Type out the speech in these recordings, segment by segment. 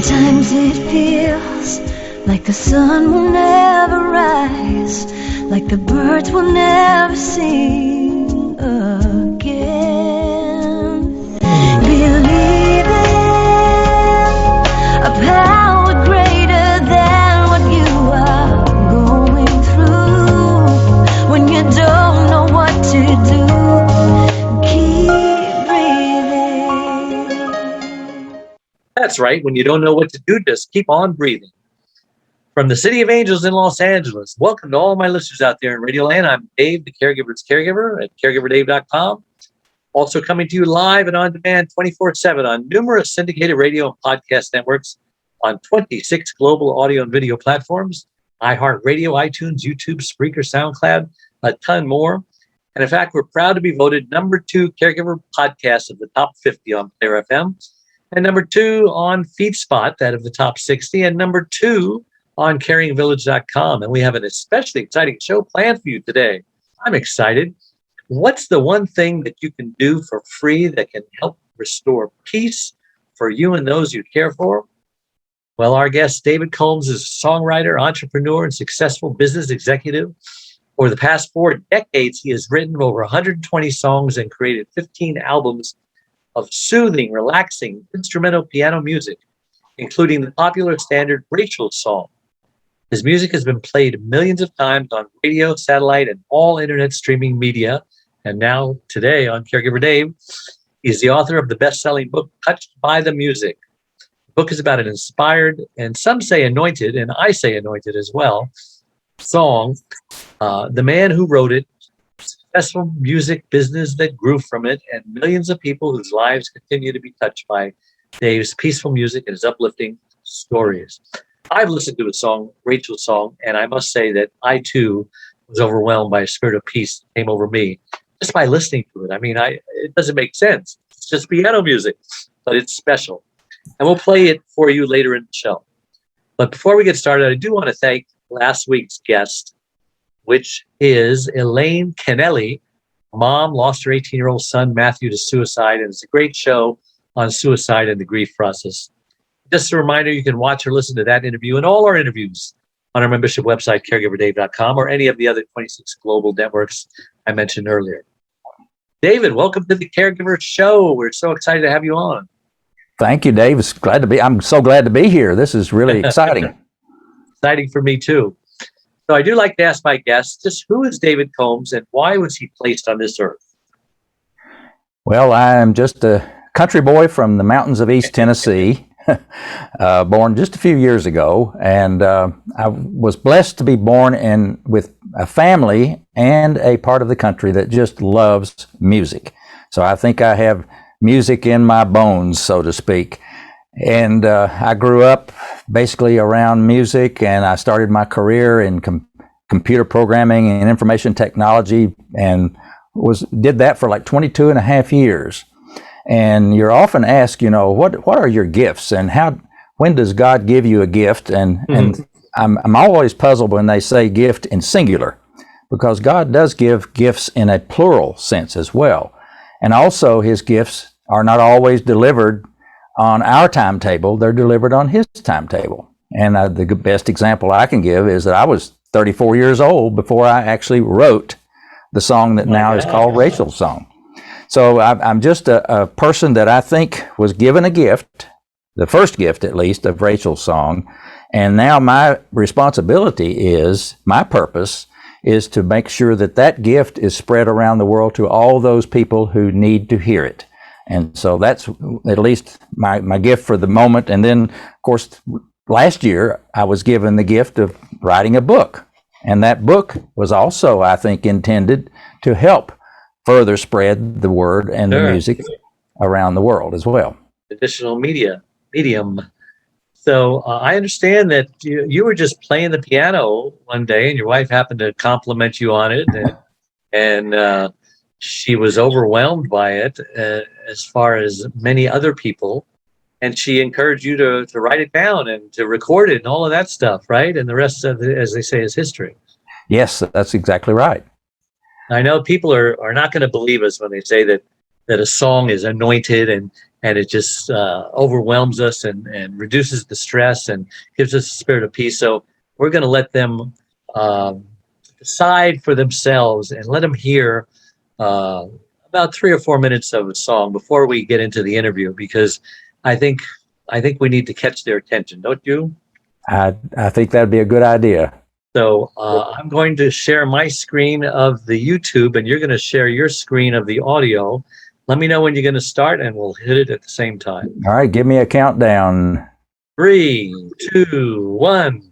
Sometimes it feels like the sun will never rise, like the birds will never sing again. Believe in a power greater than what you are going through. When you don't know what to do, keep breathing. That's right. When you don't know what to do, just keep on breathing. From the City of Angels in Los Angeles, welcome to all my listeners out there in Radio Land. I'm Dave, the Caregiver's Caregiver at caregiverdave.com. Also coming to you live and on demand 24/7 on numerous syndicated radio and podcast networks on 26 global audio and video platforms, iHeartRadio, iTunes, YouTube, Spreaker, SoundCloud, a ton more. And in fact, we're proud to be voted number 2 Caregiver podcast of the top 50 on Player FM, and number 2 on FeedSpot, out of the top 60, and number 2 on caringvillage.com. And we have an especially exciting show planned for you today. I'm excited. What's the one thing that you can do for free that can help restore peace for you and those you care for? Well, our guest, David Combs, is a songwriter, entrepreneur, and successful business executive. For the past 4 decades, he has written over 120 songs and created 15 albums of soothing, relaxing, instrumental piano music, including the popular standard Rachel's Song. His music has been played millions of times on radio, satellite, and all internet streaming media. And now, today, on Caregiver Dave, he's the author of the best-selling book, Touched by the Music. The book is about an inspired, and some say anointed, and I say anointed as well, song. The man who wrote it, successful music business that grew from it, and millions of people whose lives continue to be touched by Dave's peaceful music and his uplifting stories. I've listened to his song, Rachel's Song, and I must say that I too was overwhelmed by a spirit of peace that came over me just by listening to it. I mean, it doesn't make sense. It's just piano music, but it's special. And we'll play it for you later in the show. But before we get started, I do want to thank last week's guest, which is Elaine Kennelly. Mom lost her 18-year-old son, Matthew, to suicide, and it's a great show on suicide and the grief process. Just a reminder, you can watch or listen to that interview and all our interviews on our membership website, caregiverdave.com, or any of the other 26 global networks I mentioned earlier. David, welcome to the Caregiver Show. We're so excited to have you on. Thank you, Dave. I'm so glad to be here. This is really exciting. Exciting for me, too. So I do like to ask my guests, just who is David Combs and why was he placed on this earth? Well, I am just a country boy from the mountains of East Tennessee. Born just a few years ago, and I was blessed to be born with a family and a part of the country that just loves music. So I think I have music in my bones, so to speak. And I grew up basically around music, and I started my career in computer programming and information technology, and did that for like 22 and a half years. And you're often asked, what are your gifts, and when does God give you a gift? And I'm always puzzled when they say gift in singular, because God does give gifts in a plural sense as well. And also his gifts are not always delivered on our timetable, they're delivered on his timetable. And the best example I can give is that I was 34 years old before I actually wrote the song that now is called Rachel's Song. So I'm just a person that I think was given a gift, the first gift at least, of Rachel's Song. And now my purpose is to make sure that gift is spread around the world to all those people who need to hear it. And so that's at least my gift for the moment. And then, of course, last year I was given the gift of writing a book. And that book was also, I think, intended to help further spread the word and the music around the world as well. Additional medium. So I understand that you were just playing the piano one day and your wife happened to compliment you on it, and she was overwhelmed by it, as far as many other people, and she encouraged you to write it down and to record it and all of that stuff, right? And the rest of it, as they say, is history. Yes, that's exactly right. I know people are not going to believe us when they say that a song is anointed and and it just overwhelms us and reduces the stress and gives us a spirit of peace. So we're going to let them decide for themselves and let them hear about 3 or 4 minutes of a song before we get into the interview, because I think we need to catch their attention, don't you? I think that'd be a good idea. So I'm going to share my screen of the YouTube, and you're going to share your screen of the audio. Let me know when you're going to start, and we'll hit it at the same time. All right, give me a countdown. 3, 2, 1.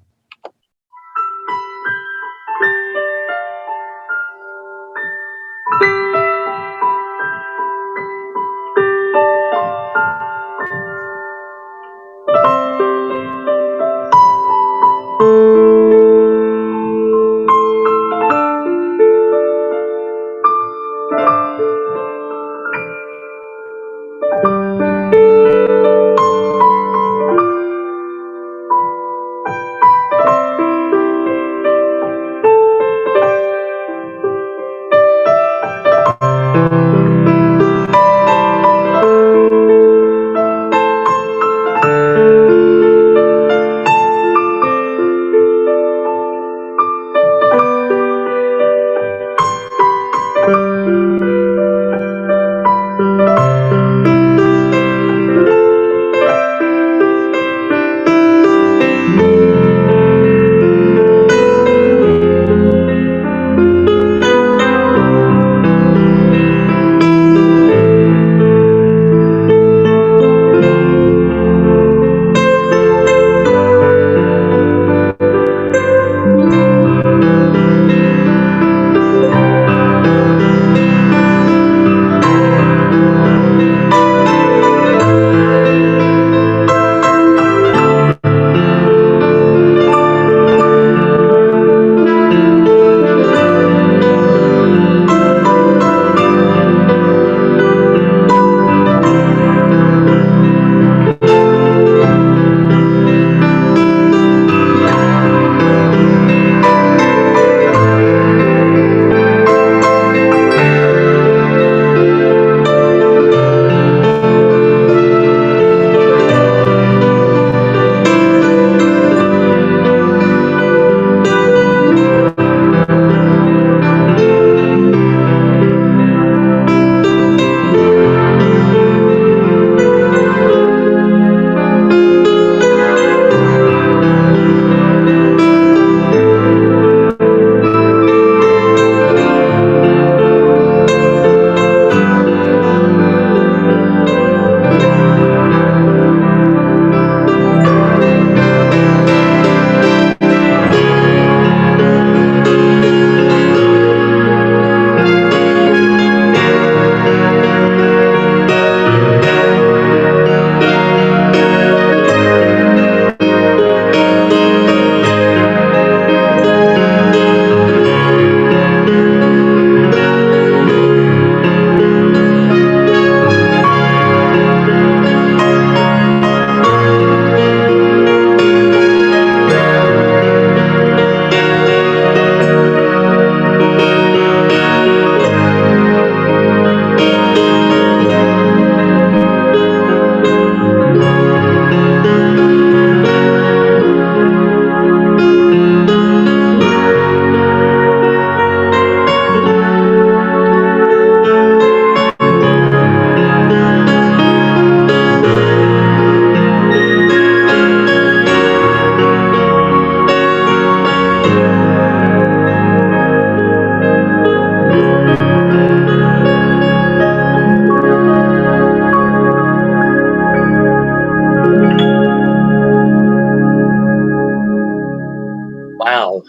Wow.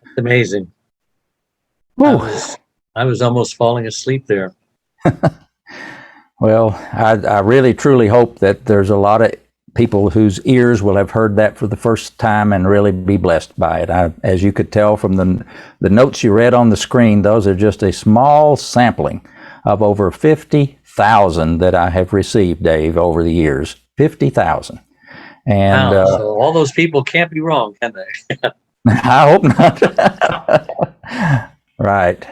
That's amazing. I was almost falling asleep there. Well, I really truly hope that there's a lot of people whose ears will have heard that for the first time and really be blessed by it. As you could tell from the notes you read on the screen, those are just a small sampling of over 50,000 that I have received, Dave, over the years. 50,000. And wow. So all those people can't be wrong, can they? I hope not. Right.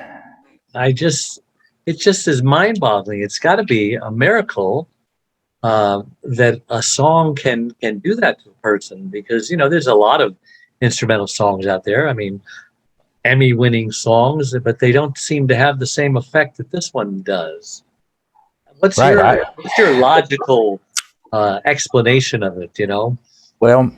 It's it just is mind-boggling. It's got to be a miracle that a song can do that to a person, because there's a lot of instrumental songs out there. I mean, Emmy-winning songs, but they don't seem to have the same effect that this one does. What's Right. your logical explanation of it? Well,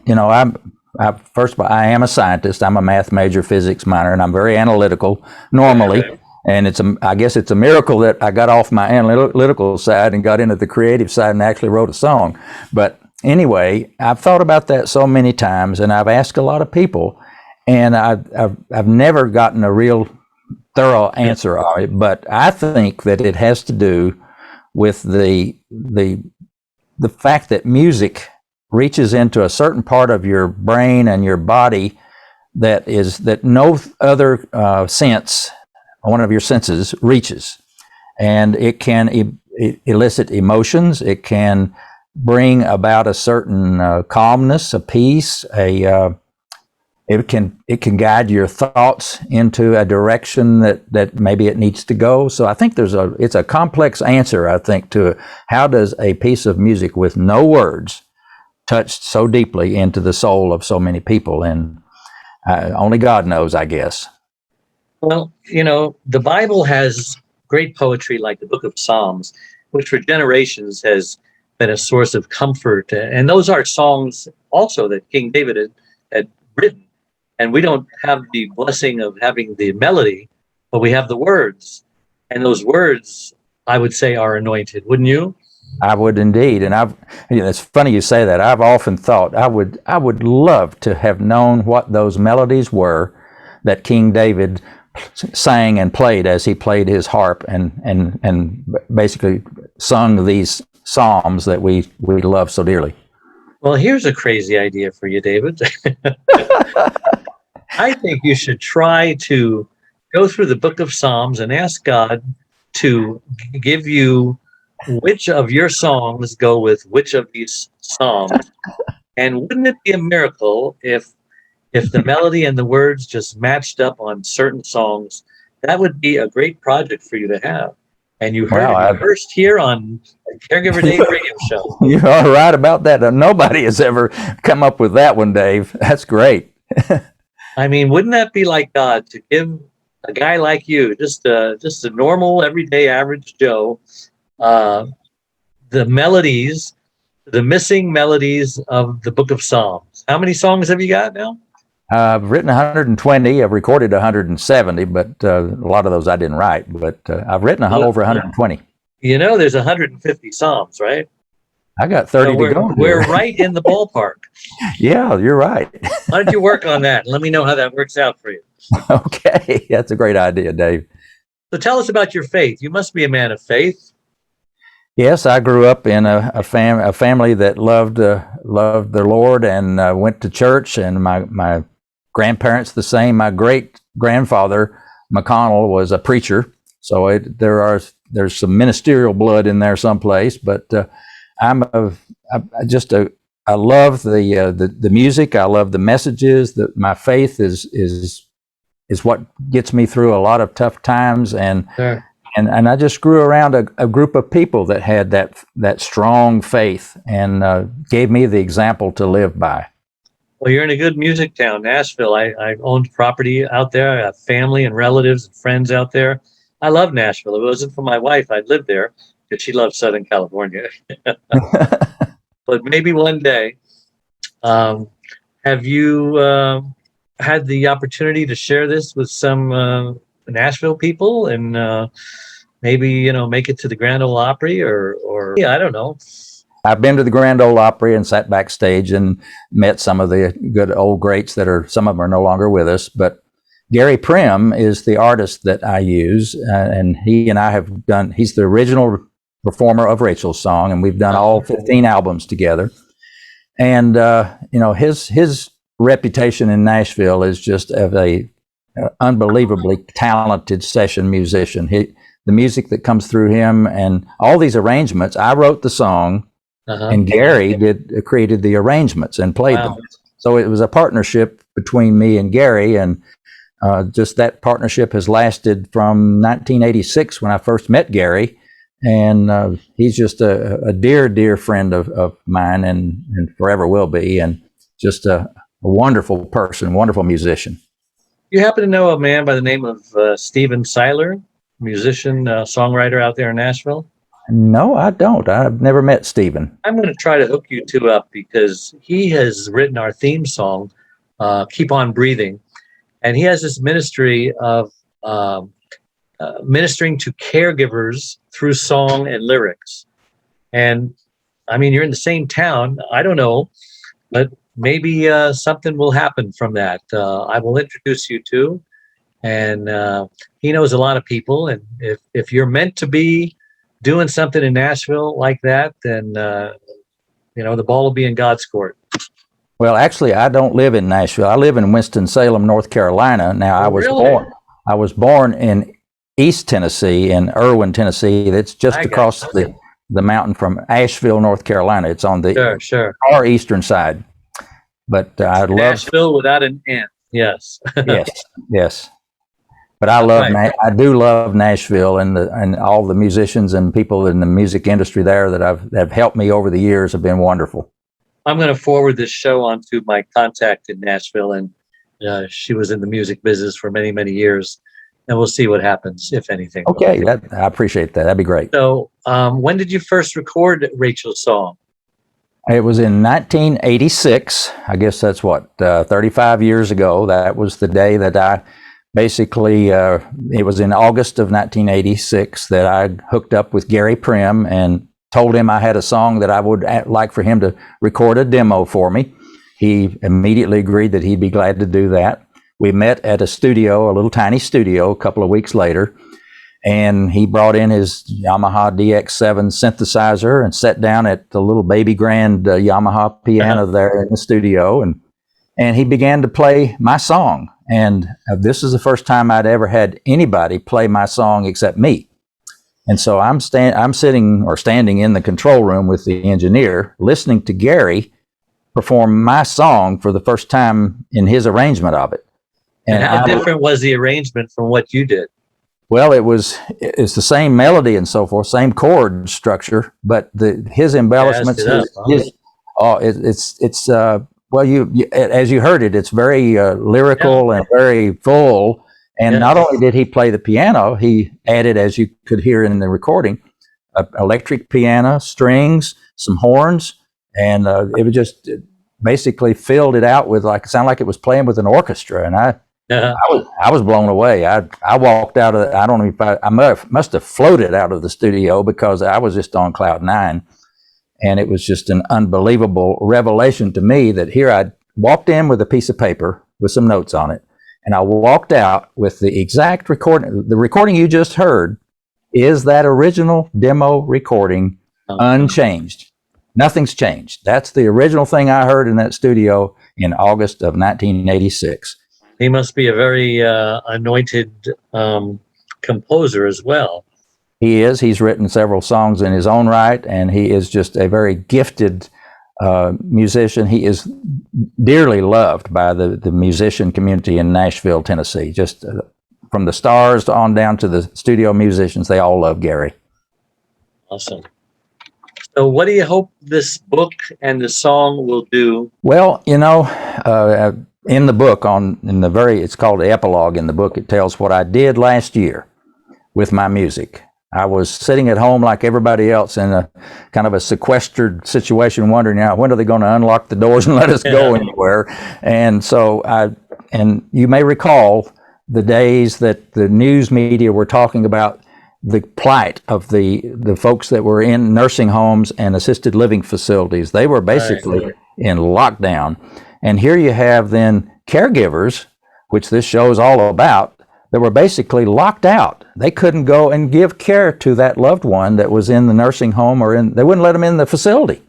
first of all, I am a scientist. I'm a math major, physics minor, and I'm very analytical normally. And I guess it's a miracle that I got off my analytical side and got into the creative side and actually wrote a song. But anyway, I've thought about that so many times, and I've asked a lot of people, and I've never gotten a real thorough answer on it. But I think that it has to do with the fact that music reaches into a certain part of your brain and your body that no other sense, one of your senses, reaches. And it can elicit emotions. It can bring about a certain calmness, a peace, it can guide your thoughts into a direction that maybe it needs to go. So I think it's a complex answer, I think, to how does a piece of music with no words touch so deeply into the soul of so many people, and only God knows, I guess. Well, the Bible has great poetry like the Book of Psalms, which for generations has been a source of comfort, and those are songs also that King David had written. And we don't have the blessing of having the melody, but we have the words. And those words, I would say, are anointed. Wouldn't you? I would indeed. And it's funny you say that. I've often thought I would love to have known what those melodies were that King David sang and played as he played his harp and basically sung these psalms that we love so dearly. Well, here's a crazy idea for you, David. I think you should try to go through the Book of Psalms and ask God to give you which of your songs go with which of these psalms. And wouldn't it be a miracle if the melody and the words just matched up on certain songs? That would be a great project for you to have. And you heard it first here on Caregiver Dave radio show. You are right about that. Nobody has ever come up with that one, Dave. That's great. I mean, wouldn't that be like God to give a guy like you, just a normal, everyday, average Joe, the melodies, the missing melodies of the Book of Psalms? How many songs have you got now? I've written 120. I've recorded 170, but a lot of those I didn't write. But I've written over 120. There's 150 Psalms, right? I got 30 to go. We're right in the ballpark. Yeah, you're right. Why don't you work on that? Let me know how that works out for you. Okay, that's a great idea, Dave. So tell us about your faith. You must be a man of faith. Yes, I grew up in a family that loved the Lord and went to church, and my grandparents the same. My great grandfather McConnell was a preacher, so there's some ministerial blood in there someplace. But I love the music. I love the messages. My faith is what gets me through a lot of tough times, and sure. and I just grew around a group of people that had that strong faith and gave me the example to live by. Well, you're in a good music town, Nashville. I owned property out there. I have family and relatives and friends out there. I love Nashville. If it wasn't for my wife, I'd live there because she loves Southern California. But maybe one day. Have you had the opportunity to share this with some Nashville people and maybe make it to the Grand Ole Opry or I don't know. I've been to the Grand Ole Opry and sat backstage and met some of the good old greats some of them are no longer with us, but Gary Prim is the artist that I use, and he and I have he's the original performer of Rachel's Song, and we've done all 15 albums together. And, his reputation in Nashville is just of a unbelievably talented session musician. The music that comes through him and all these arrangements, I wrote the song, and Gary created the arrangements and played them. So it was a partnership between me and Gary, and just that partnership has lasted from 1986 when I first met Gary. And he's just a dear, dear friend of mine and forever will be. And just a wonderful person, wonderful musician. You happen to know a man by the name of Steven Seiler, musician, songwriter out there in Nashville? No, I don't. I've never met Steven. I'm going to try to hook you two up because he has written our theme song, Keep On Breathing. And he has this ministry of ministering to caregivers through song and lyrics. And I mean, you're in the same town. I don't know, but maybe something will happen from that. I will introduce you to. And he knows a lot of people. And if you're meant to be doing something in Nashville like that, then, the ball will be in God's court. Well, actually, I don't live in Nashville. I live in Winston-Salem, North Carolina. Now, I was born in East Tennessee, in Irwin, Tennessee. That's just across the mountain from Asheville, North Carolina. It's on the far eastern side. But I love Nashville without an N. Yes. yes. But I do love Nashville, and all the musicians and people in the music industry there that have helped me over the years have been wonderful. I'm going to forward this show on to my contact in Nashville, and she was in the music business for many, many years, and we'll see what happens, if anything. Okay, I appreciate that. That'd be great. So when did you first record Rachel's song? It was in 1986. I guess that's 35 years ago. That was the day that I basically, it was in August of 1986 that I hooked up with Gary Prim and told him I had a song that I would like for him to record a demo for me. He immediately agreed that he'd be glad to do that. We met at a studio, a little tiny studio, a couple of weeks later, and he brought in his Yamaha DX7 synthesizer and sat down at the little baby grand Yamaha piano there in the studio, and he began to play my song. And this is the first time I'd ever had anybody play my song except me. And so I'm standing in the control room with the engineer, listening to Gary perform my song for the first time in his arrangement of it. And how different was the arrangement from what you did? Well, it's the same melody and so forth, same chord structure, but his embellishments, as you heard it, it's very lyrical and very full. And not only did he play the piano, he added, as you could hear in the recording, electric piano, strings, some horns, and it was just basically filled it out with it sounded like it was playing with an orchestra. And I was blown away. I walked out of I don't know if I must have floated out of the studio because I was just on cloud nine. And it was just an unbelievable revelation to me that here I walked in with a piece of paper with some notes on it. And I walked out with the exact recording. The recording you just heard is that original demo recording, unchanged. Nothing's changed. That's the original thing I heard in that studio in August of 1986. He must be a very anointed composer as well. He is. He's written several songs in his own right, and he is just a very gifted musician. He is dearly loved by the musician community in Nashville, Tennessee. Just from the stars on down to the studio musicians, they all love Gary. Awesome. So what do you hope this book and the song will do? Well, in the book, it's called the epilogue in the book, it tells what I did last year with my music. I was sitting at home like everybody else in a kind of a sequestered situation, wondering, when are they going to unlock the doors and let us go anywhere? And so and you may recall the days that the news media were talking about the plight of the folks that were in nursing homes and assisted living facilities. They were basically in lockdown. And here you have then caregivers, which this show is all about, that were basically locked out. They couldn't go and give care to that loved one that was in the nursing home they wouldn't let them in the facility.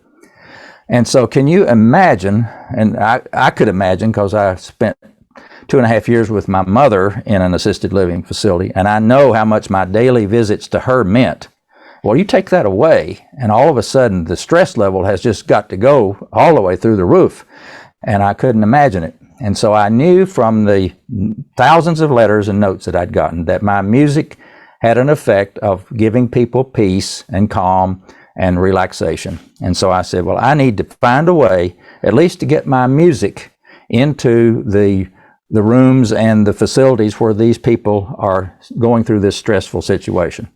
And so can you imagine, and I could imagine because I spent 2.5 years with my mother in an assisted living facility, and I know how much my daily visits to her meant. Well, you take that away, and all of a sudden the stress level has just got to go all the way through the roof, and I couldn't imagine it. And so I knew from the thousands of letters and notes that I'd gotten that my music had an effect of giving people peace and calm and relaxation. And so I said, well, I need to find a way at least to get my music into the rooms and the facilities where these people are going through this stressful situation.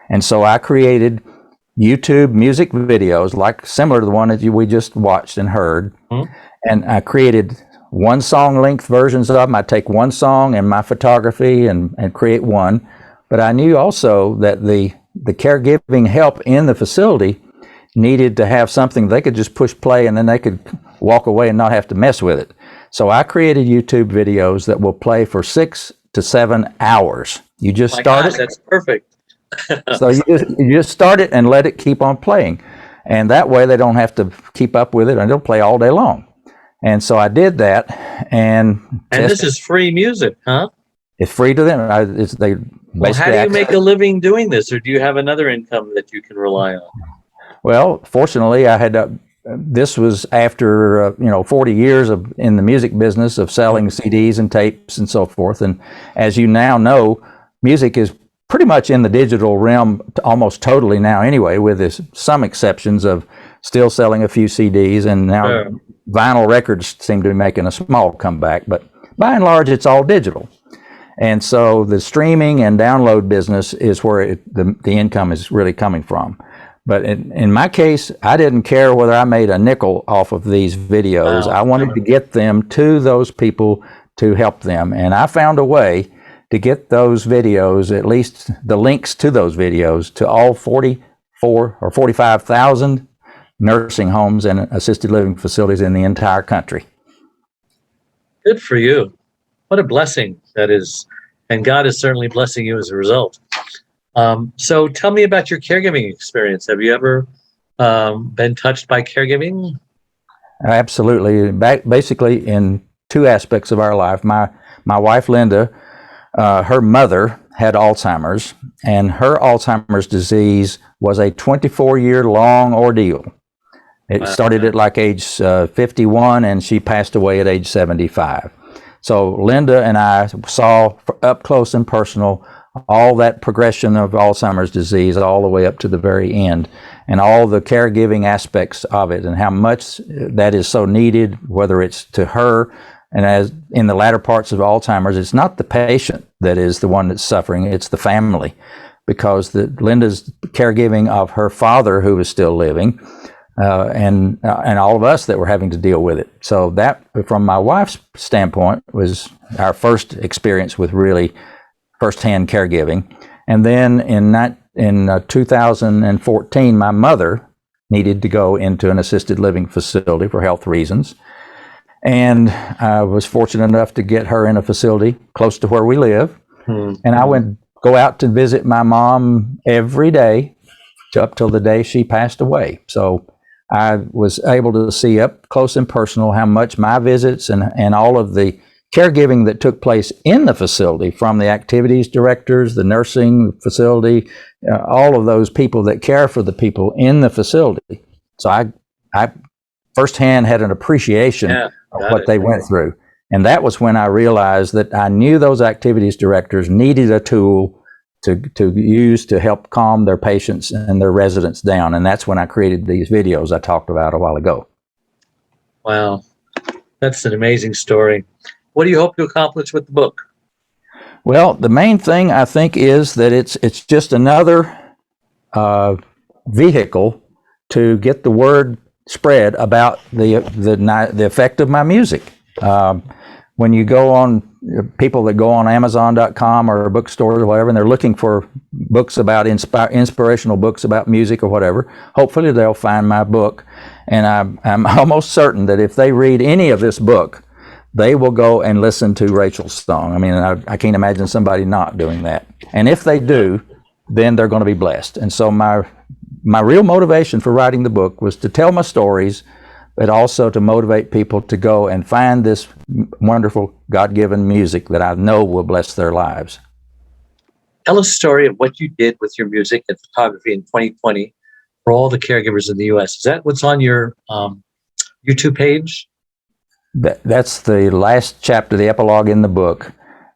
And so I created YouTube music videos, like similar to the one that we just watched and heard. Mm-hmm. And I created one song length versions of them. I take one song and my photography and create one. But I knew also that the caregiving help in the facility needed to have something they could just push play and then they could walk away and not have to mess with it. So I created YouTube videos that will play for 6 to 7 hours. You just start it. That's perfect. So you just start it and let it keep on playing. And that way they don't have to keep up with it and it'll play all day long. And so I did that. And this is free music, huh? It's free to them. How do you make a living doing this? Or do you have another income that you can rely on? Well, fortunately, I had this was after 40 years in the music business of selling CDs and tapes and so forth. And as you now know, music is pretty much in the digital realm almost totally now anyway, with some exceptions of still selling a few CDs, and now vinyl records seem to be making a small comeback. But by and large, it's all digital. And so the streaming and download business is where the income is really coming from. But in my case, I didn't care whether I made a nickel off of these videos. I wanted to get them to those people to help them. And I found a way to get those videos, at least the links to those videos, to all 44 or 45,000 nursing homes and assisted living facilities in the entire country. Good for you. What a blessing that is. And God is certainly blessing you as a result. So tell me about your caregiving experience. Have you ever been touched by caregiving? Absolutely. Basically, in two aspects of our life. My wife, Linda, her mother had Alzheimer's, and her Alzheimer's disease was a 24-year long ordeal. It started at like age 51, and she passed away at age 75. So Linda and I saw up close and personal all that progression of Alzheimer's disease all the way up to the very end, and all the caregiving aspects of it and how much that is so needed, whether it's to her. And as in the latter parts of Alzheimer's, it's not the patient that is the one that's suffering, it's the family, because Linda's caregiving of her father, who is still living, and all of us that were having to deal with it. So that, from my wife's standpoint, was our first experience with really firsthand caregiving. And then in 2014, my mother needed to go into an assisted living facility for health reasons. And I was fortunate enough to get her in a facility close to where we live. Mm-hmm. And I would go out to visit my mom every day up till the day she passed away. So I was able to see up close and personal how much my visits and all of the caregiving that took place in the facility, from the activities directors, the nursing facility, all of those people that care for the people in the facility. So I firsthand had an appreciation of what they went through. And that was when I realized that I knew those activities directors needed a tool to use to help calm their patients and their residents down. And that's when I created these videos I talked about a while ago. Wow. That's an amazing story. What do you hope to accomplish with the book? Well, the main thing I think is that it's just another vehicle to get the word spread about the effect of my music. When you go on, people that go on Amazon.com or bookstores or whatever, and they're looking for books about inspirational books about music or whatever, hopefully they'll find my book. And I'm almost certain that if they read any of this book, they will go and listen to Rachel's song. I mean, I can't imagine somebody not doing that. And if they do, then they're going to be blessed. And so my real motivation for writing the book was to tell my stories, but also to motivate people to go and find this wonderful God-given music that I know will bless their lives. Tell us a story of what you did with your music and photography in 2020 for all the caregivers in the U.S. Is that what's on your YouTube page? That's the last chapter, the epilogue in the book.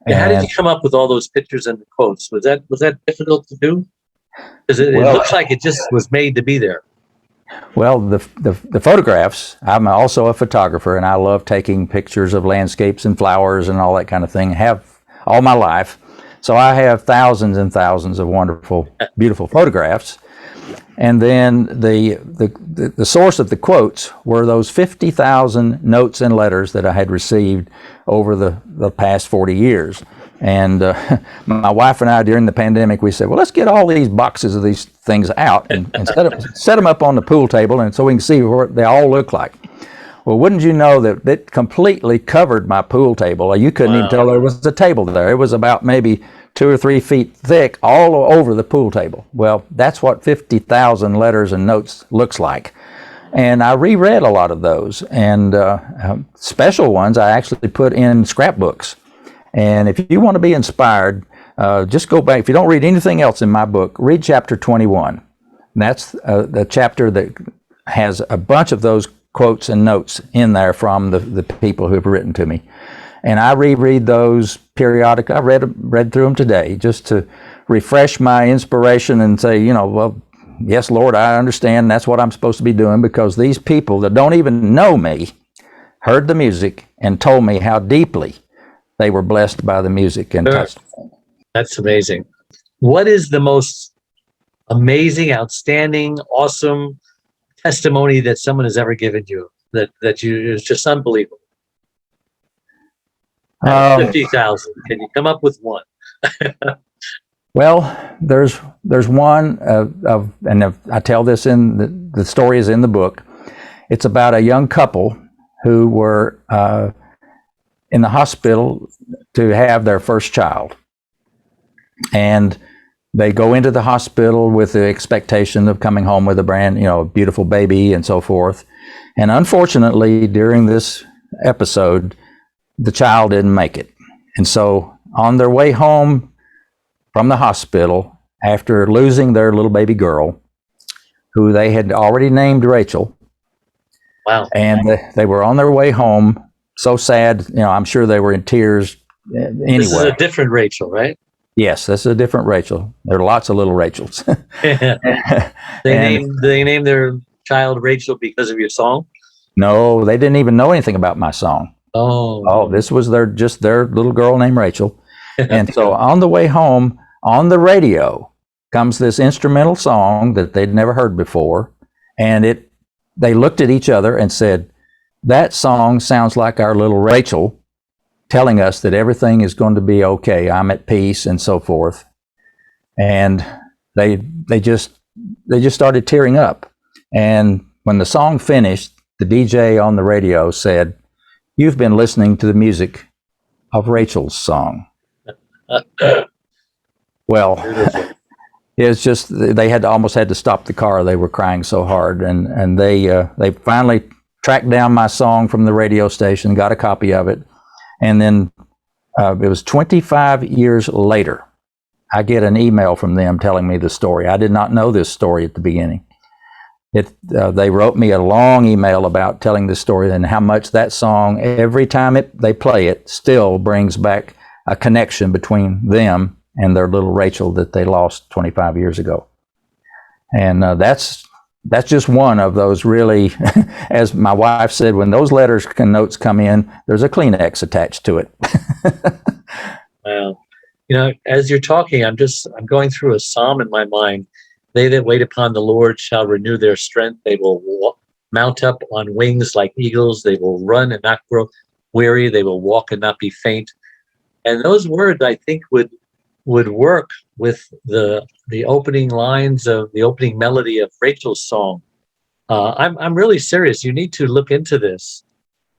Yeah, how did you come up with all those pictures and the quotes? Was that difficult to do? Because it Well, looks like it just was made to be there. Well, the photographs, I'm also a photographer, and I love taking pictures of landscapes and flowers and all that kind of thing. Have all my life. So I have thousands and thousands of wonderful, beautiful photographs. And then the source of the quotes were those 50,000 notes and letters that I had received over the past 40 years. And my wife and I, during the pandemic, we said, well, let's get all these boxes of these things out and set them up on the pool table, and so we can see what they all look like. Well, wouldn't you know that it completely covered my pool table? You couldn't even tell there was a table there. It was about maybe 2 or 3 feet thick all over the pool table. Well, that's what 50,000 letters and notes looks like. And I reread a lot of those, and special ones I actually put in scrapbooks. And if you want to be inspired, just go back. If you don't read anything else in my book, read chapter 21. And that's the chapter that has a bunch of those quotes and notes in there from the people who have written to me. And I reread those periodically. I read through them today just to refresh my inspiration and say, well, yes, Lord, I understand that's what I'm supposed to be doing, because these people that don't even know me heard the music and told me how deeply they were blessed by the music and touched. That's amazing. What is the most amazing, outstanding, awesome testimony that someone has ever given you that you is just unbelievable? 50,000. Can you come up with one? Well, there's one and I tell this in the story is in the book. It's about a young couple who were in the hospital to have their first child. And they go into the hospital with the expectation of coming home with a brand, beautiful baby and so forth. And unfortunately, during this episode, the child didn't make it. And so on their way home from the hospital, after losing their little baby girl, who they had already named Rachel. Wow. And they were on their way home, so sad, I'm sure they were in tears anyway. This is a different Rachel, right? Yes, this is a different Rachel. There are lots of little Rachels. They named their child Rachel because of your song? No, they didn't even know anything about my song. Oh, this was their little girl named Rachel. And so on the way home, on the radio comes this instrumental song that they'd never heard before. And they looked at each other and said, that song sounds like our little Rachel telling us that everything is going to be okay. I'm at peace and so forth. And they just started tearing up. And when the song finished, the DJ on the radio said, "You've been listening to the music of Rachel's song." Well, it's just they almost had to stop the car. They were crying so hard, and they finally tracked down my song from the radio station, got a copy of it, and then it was 25 years later, I get an email from them telling me the story. I did not know this story at the beginning. They wrote me a long email about telling this story and how much that song, every time they play it, still brings back a connection between them and their little Rachel that they lost 25 years ago. And that's just one of those really, as my wife said, when those letters and notes come in, there's a Kleenex attached to it. Wow. As you're talking, I'm going through a psalm in my mind. They that wait upon the Lord shall renew their strength. They will mount up on wings like eagles. They will run and not grow weary. They will walk and not be faint. And those words, I think, would work with the opening lines of the opening melody of Rachel's song. I'm really serious. You need to look into this,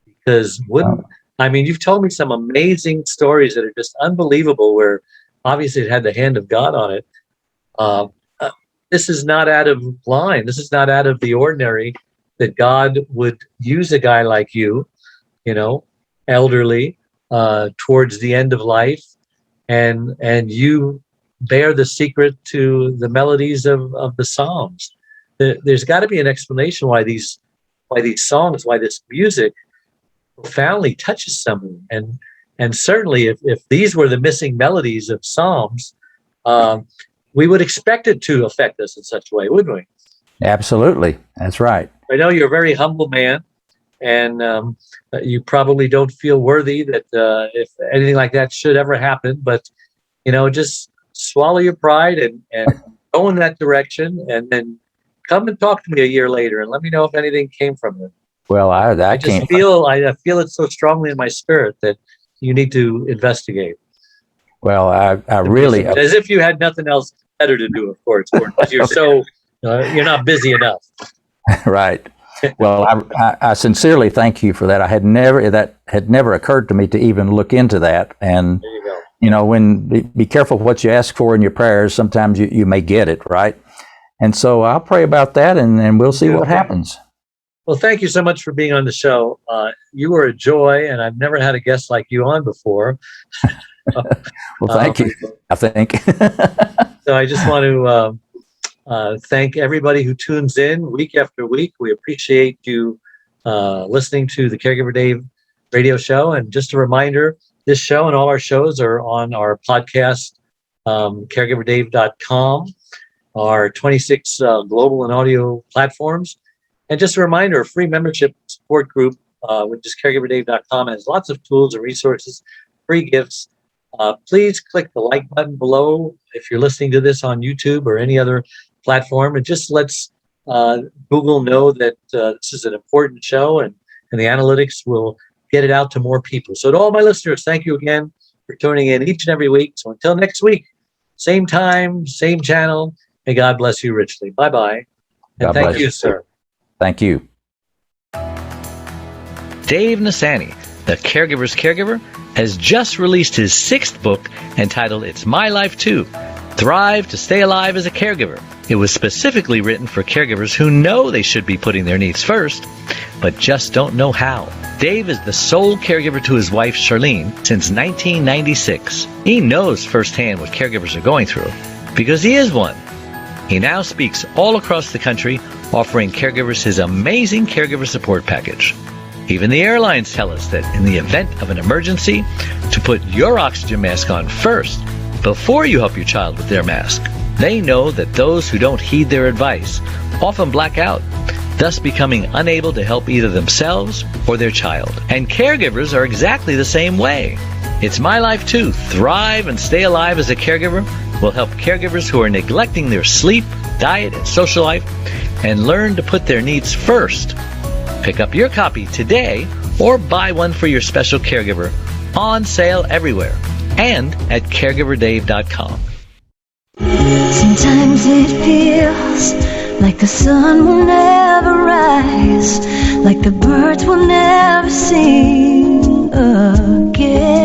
because you've told me some amazing stories that are just unbelievable, where obviously it had the hand of God on it. This is not out of line. This is not out of the ordinary, that God would use a guy like you, elderly, towards the end of life, and you bear the secret to the melodies of the Psalms. There's got to be an explanation why these songs, why this music profoundly touches someone. And certainly if these were the missing melodies of Psalms, we would expect it to affect us in such a way, wouldn't we? Absolutely. That's right. I know you're a very humble man, and you probably don't feel worthy that if anything like that should ever happen, but just swallow your pride and go in that direction, and then come and talk to me a year later and let me know if anything came from it. Well, I just can't feel I feel it so strongly in my spirit that you need to investigate. Well, I really, as if you had nothing else better to do, of course, because you're so you're not busy enough. Right. Well, I sincerely thank you for that. That had never occurred to me to even look into that. And there you go. Be careful what you ask for in your prayers. Sometimes you may get it, right? And so I'll pray about that, and we'll see what happens. Well, thank you so much for being on the show. You were a joy, and I've never had a guest like you on before. Well, thank you, I think. So I just want to thank everybody who tunes in week after week. We appreciate you listening to the Caregiver Dave radio show. And just a reminder, this show and all our shows are on our podcast, caregiverdave.com, our 26 global and audio platforms. And just a reminder, a free membership support group, which is caregiverdave.com, has lots of tools and resources, free gifts. Please click the like button below if you're listening to this on YouTube or any other platform. It just lets Google know that this is an important show, and the analytics will get it out to more people. So to all my listeners, thank you again for tuning in each and every week. So until next week, same time, same channel, may God bless you richly. Bye-bye. And thank you, sir. Thank you. Dave Nasani, the Caregiver's Caregiver, has just released his 6th book entitled It's My Life Too, Thrive to Stay Alive as a Caregiver. It was specifically written for caregivers who know they should be putting their needs first, but just don't know how. Dave is the sole caregiver to his wife, Charlene, since 1996. He knows firsthand what caregivers are going through, because he is one. He now speaks all across the country, offering caregivers his amazing caregiver support package. Even the airlines tell us that in the event of an emergency, to put your oxygen mask on first before you help your child with their mask. They know that those who don't heed their advice often black out, thus becoming unable to help either themselves or their child. And caregivers are exactly the same way. It's My Life Too, Thrive and Stay Alive as a Caregiver will help caregivers who are neglecting their sleep, diet, and social life and learn to put their needs first. Pick up your copy today or buy one for your special caregiver, on sale everywhere and at caregiverdave.com. Sometimes it feels like the sun will never rise, like the birds will never sing again.